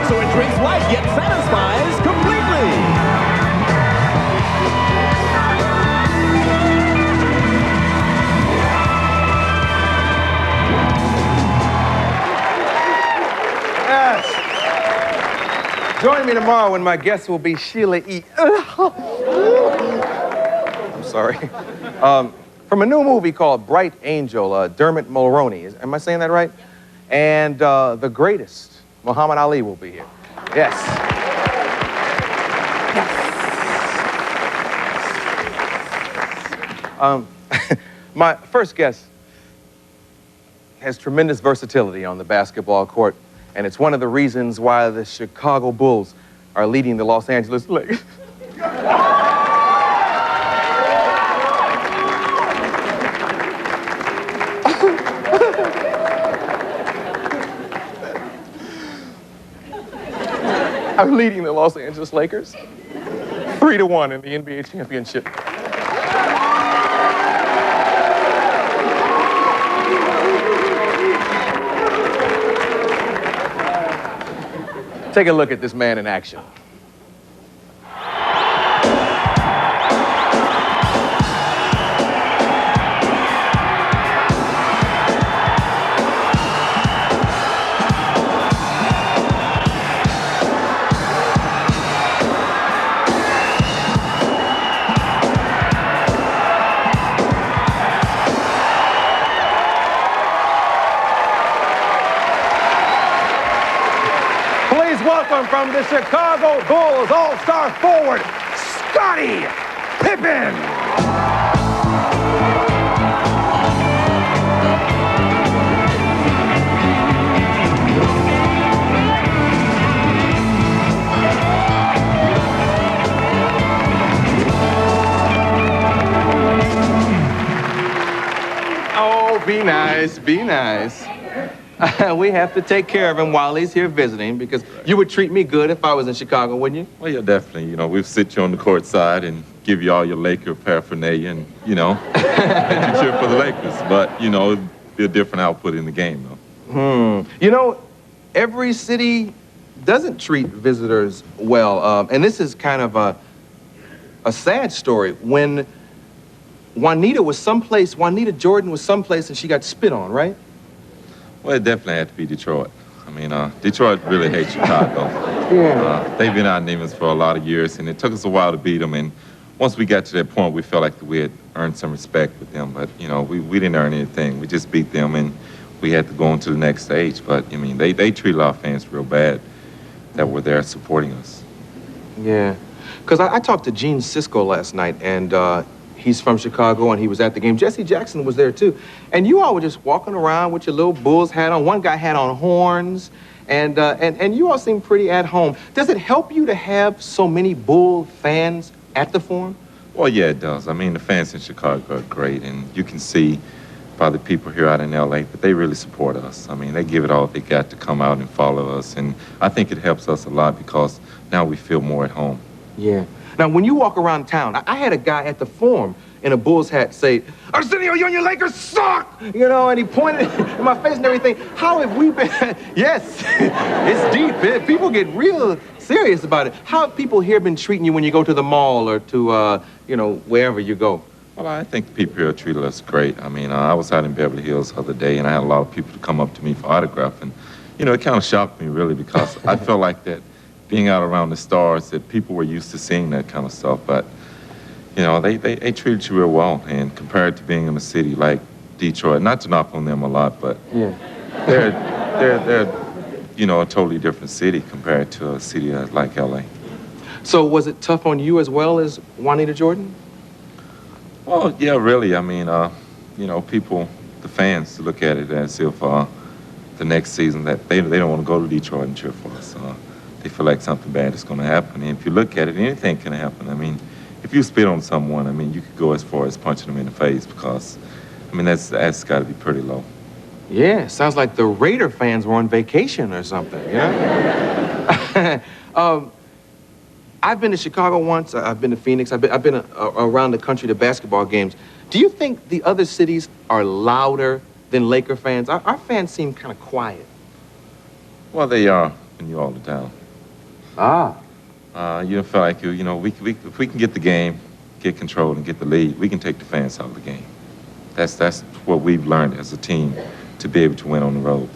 so it drinks light yet satisfies completely. Yes. Join me tomorrow when my guest will be Sheila E. I'm sorry. From a new movie called Bright Angel, Dermot Mulroney. Am I saying that right? And the greatest, Muhammad Ali, will be here. Yes. Yes. My first guest has tremendous versatility on the basketball court, and it's one of the reasons why the Chicago Bulls are leading the Los Angeles Lakers. I'm leading the Los Angeles Lakers 3-1 in the NBA championship. Take a look at this man in action. Welcome from the Chicago Bulls All-Star forward, Scottie Pippen. Oh, be nice, be nice. We have to take care of him while he's here visiting, because you would treat me good if I was in Chicago, wouldn't you? Well, yeah, definitely. You know, we'll sit you on the court side and give you all your Laker paraphernalia and, you know, let you cheer for the Lakers. But, you know, it'd be a different output in the game, though. You know, every city doesn't treat visitors well. And this is kind of a sad story. When Juanita Jordan was someplace and she got spit on, right? Well, it definitely had to be Detroit. I mean, Detroit really hates Chicago. Yeah. They've been our neighbors for a lot of years, and it took us a while to beat them. And once we got to that point, we felt like we had earned some respect with them. But, you know, we didn't earn anything. We just beat them, and we had to go on to the next stage. But, I mean, they treated our fans real bad that were there supporting us. Yeah. Because I talked to Gene Sisco last night, and he's from Chicago, and he was at the game. Jesse Jackson was there, too. And you all were just walking around with your little Bulls hat on. One guy had on horns, and you all seemed pretty at home. Does it help you to have so many Bull fans at the Forum? Well, yeah, it does. I mean, the fans in Chicago are great, and you can see by the people here out in L.A. that they really support us. I mean, they give it all they got to come out and follow us, and I think it helps us a lot because now we feel more at home. Yeah. Now, when you walk around town, I had a guy at the Forum in a Bulls hat say, "Arsenio, you and your Lakers suck!" You know, and he pointed in my face and everything. How have we been? Yes, it's deep. People get real serious about it. How have people here been treating you when you go to the mall or to, you know, wherever you go? Well, I think the people here treated us great. I mean, I was out in Beverly Hills the other day, and I had a lot of people to come up to me for autograph. And, you know, it kind of shocked me, really, because I felt like that being out around the stars, that people were used to seeing that kind of stuff. But, you know, they treated you real well. And compared to being in a city like Detroit, not to knock on them a lot, but yeah, they're you know, a totally different city compared to a city like L.A. So was it tough on you as well as Juanita Jordan? Well, yeah, really. I mean, you know, people, the fans, look at it as if the next season that they don't want to go to Detroit and cheer for us. They feel like something bad is going to happen. And if you look at it, anything can happen. I mean, if you spit on someone, I mean, you could go as far as punching them in the face because, I mean, that's got to be pretty low. Yeah, sounds like the Raider fans were on vacation or something, you know? I've been to Chicago once. I've been to Phoenix. I've been around the country to basketball games. Do you think the other cities are louder than Laker fans? Our fans seem kind of quiet. Well, they are when you're all the time. Ah. You feel like, if we can get the game, get control, and get the lead, we can take the fans out of the game. That's what we've learned as a team to be able to win on the road.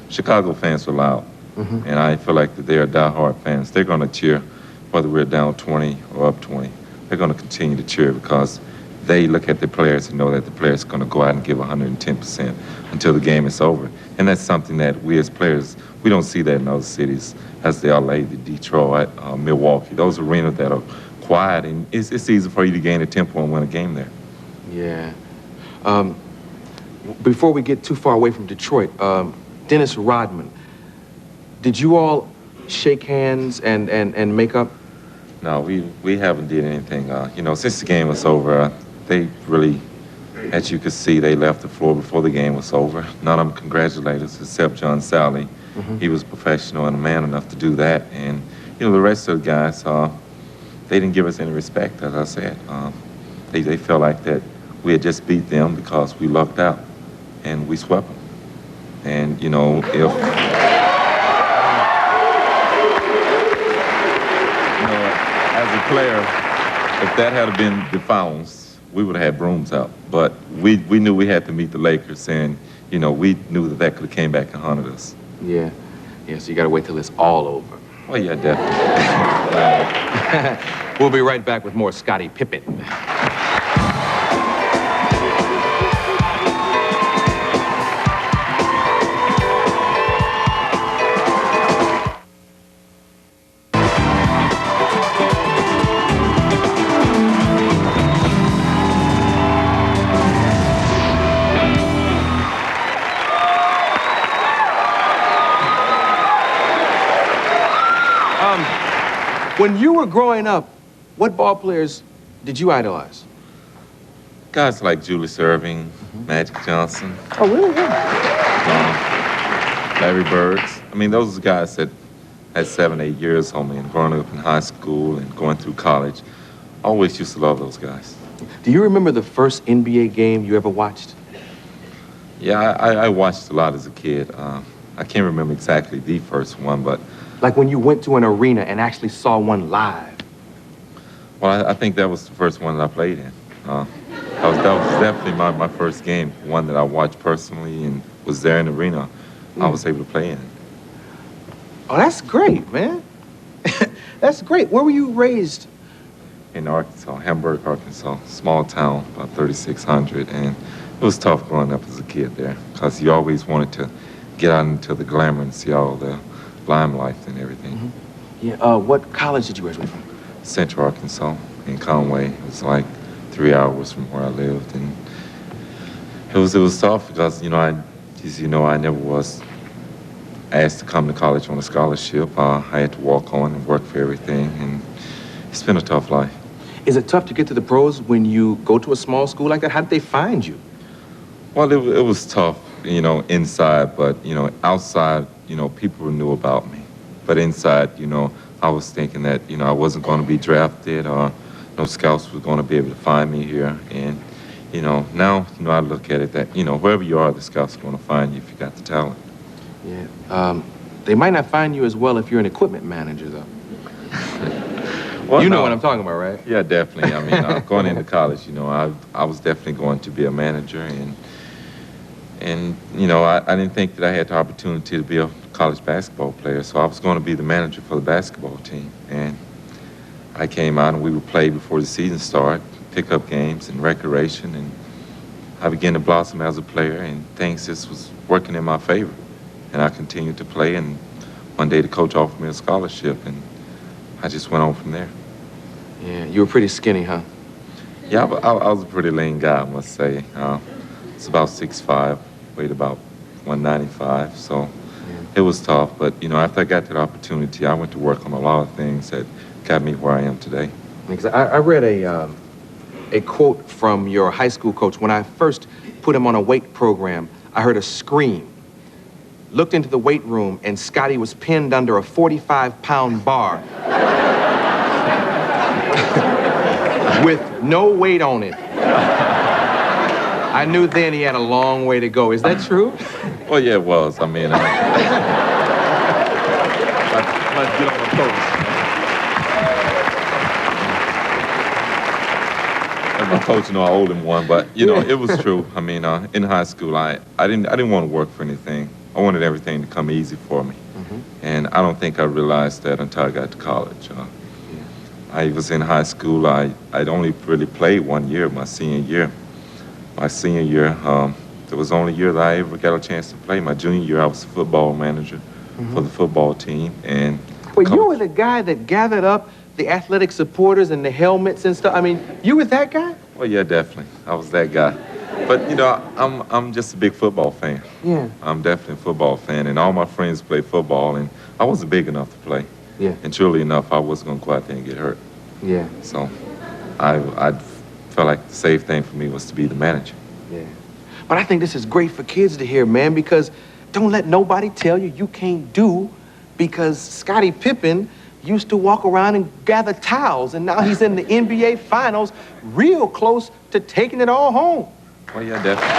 Chicago fans are loud, and I feel like that they are diehard fans. They're going to cheer whether we're down 20 or up 20. They're going to continue to cheer because they look at the players and know that the players are going to go out and give 110% until the game is over. And that's something that we as players, we don't see that in other cities, as the LA, the Detroit, Milwaukee, those arenas that are quiet, and it's easy for you to gain a tempo and win a game there. Yeah. Before we get too far away from Detroit, Dennis Rodman, did you all shake hands and make up? No, we haven't did anything. Since the game was over, they really, as you could see, they left the floor before the game was over. None of them congratulated us except John Sally. He was professional and a man enough to do that. And, the rest of the guys, they didn't give us any respect, as I said. They felt like that we had just beat them because we lucked out and we swept them. And, as a player, if that had been the Fowls, we would have had brooms out. But we knew we had to meet the Lakers, and, we knew that could have came back and haunted us. Yeah. Yeah, so you got to wait till it's all over. Well, yeah, definitely. We'll be right back with more Scottie Pippen. When you were growing up, what ball players did you idolize? Guys like Julius Erving, Magic Johnson. Oh, really? Yeah. Larry Birds. I mean, those are guys that had 7, 8 years on me, and growing up in high school and going through college, I always used to love those guys. Do you remember the first NBA game you ever watched? Yeah, I watched a lot as a kid. I can't remember exactly the first one, but... Like when you went to an arena and actually saw one live? Well, I think that was the first one that I played in. That was definitely my first game, one that I watched personally and was there in the arena. I was able to play in. Oh, that's great, man. That's great. Where were you raised? In Arkansas, Hamburg, Arkansas, small town, about 3,600, and it was tough growing up as a kid there because you always wanted to get out into the glamour and see all the limelight and everything. Yeah, what college did you graduate from? Central Arkansas in Conway. It was like 3 hours from where I lived, and it was tough because I never was asked to come to college on a scholarship. I had to walk on and work for everything, and it's been a tough life. Is it tough to get to the pros when you go to a small school like that? How did they find you? Well, it was tough, inside, but outside, people knew about me. But inside, I was thinking that, I wasn't going to be drafted or no scouts were going to be able to find me here. And, now, I look at it that, wherever you are, the scouts are going to find you if you got the talent. Yeah. They might not find you as well if you're an equipment manager, though. Well, you know what I'm talking about, right? Yeah, definitely. I mean, going into college, I was definitely going to be a manager. And I didn't think that I had the opportunity to be a college basketball player, so I was going to be the manager for the basketball team. And I came out and we would play before the season started, pick up games and recreation, and I began to blossom as a player, and things just was working in my favor. And I continued to play, and one day the coach offered me a scholarship, and I just went on from there. Yeah, you were pretty skinny, huh? Yeah, I was a pretty lean guy, I must say. It's about 6'5", weighed about 195, so it was tough. But, after I got that opportunity, I went to work on a lot of things that got me where I am today. Because I read a quote from your high school coach. When I first put him on a weight program, I heard a scream. Looked into the weight room, and Scottie was pinned under a 45-pound bar with no weight on it. I knew then he had a long way to go. Is that true? Well, yeah, it was. I mean, Let's get on the post. And my coach, I owed him one, but it was true. I mean, in high school, I didn't want to work for anything. I wanted everything to come easy for me, and I don't think I realized that until I got to college. I was in high school. I'd only really played 1 year, my senior year. My senior year, it was the only year that I ever got a chance to play. My junior year, I was a football manager for the football team, and. Well, you were the guy that gathered up the athletic supporters and the helmets and stuff. I mean, you was that guy? Well, yeah, definitely. I was that guy. But, I'm just a big football fan. Yeah. I'm definitely a football fan, and all my friends play football, and I wasn't big enough to play. Yeah. And truly enough, I wasn't going to go out there and get hurt. Yeah. So I felt like the safe thing for me was to be the manager. Yeah. But I think this is great for kids to hear, man, because don't let nobody tell you can't do, because Scottie Pippen used to walk around and gather towels, and now he's in the NBA Finals, real close to taking it all home. Well, yeah, definitely.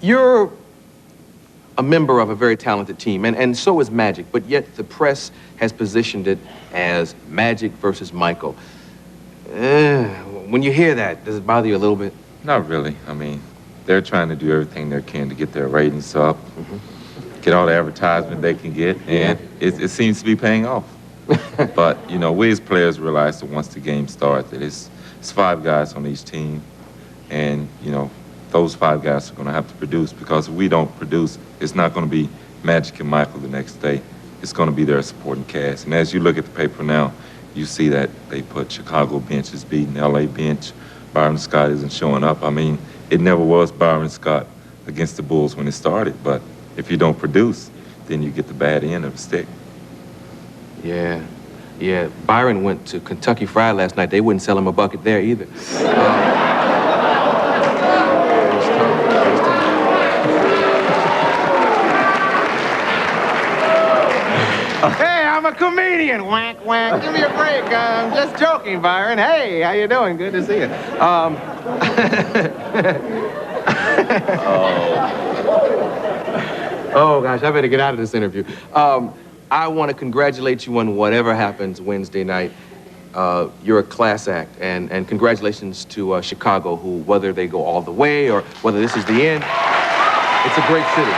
You're a member of a very talented team, and so is Magic, but yet the press has positioned it as Magic versus Michael. When you hear that, does it bother you a little bit? Not really. I mean, they're trying to do everything they can to get their ratings up, get all the advertisement they can get, and it seems to be paying off. But, we as players realize that once the game starts, that it's 5 guys on each team, and, those 5 guys are going to have to produce, because if we don't produce, it's not going to be Magic and Michael the next day. It's going to be their supporting cast. And as you look at the paper now, you see that they put Chicago bench is beating LA bench. Byron Scott isn't showing up. I mean, it never was Byron Scott against the Bulls when it started, but if you don't produce, then you get the bad end of the stick. Yeah. Byron went to Kentucky Fried last night. They wouldn't sell him a bucket there either. Hey, I'm a comedian. Whack, whack. Give me a break. I'm just joking, Byron. Hey, how you doing? Good to see you. Oh, gosh, I better get out of this interview. I want to congratulate you on whatever happens Wednesday night. You're a class act, and congratulations to Chicago, who, whether they go all the way or whether this is the end, it's a great city.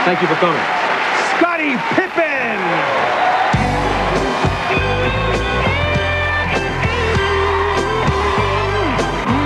Thank you for coming. Scottie Pippen!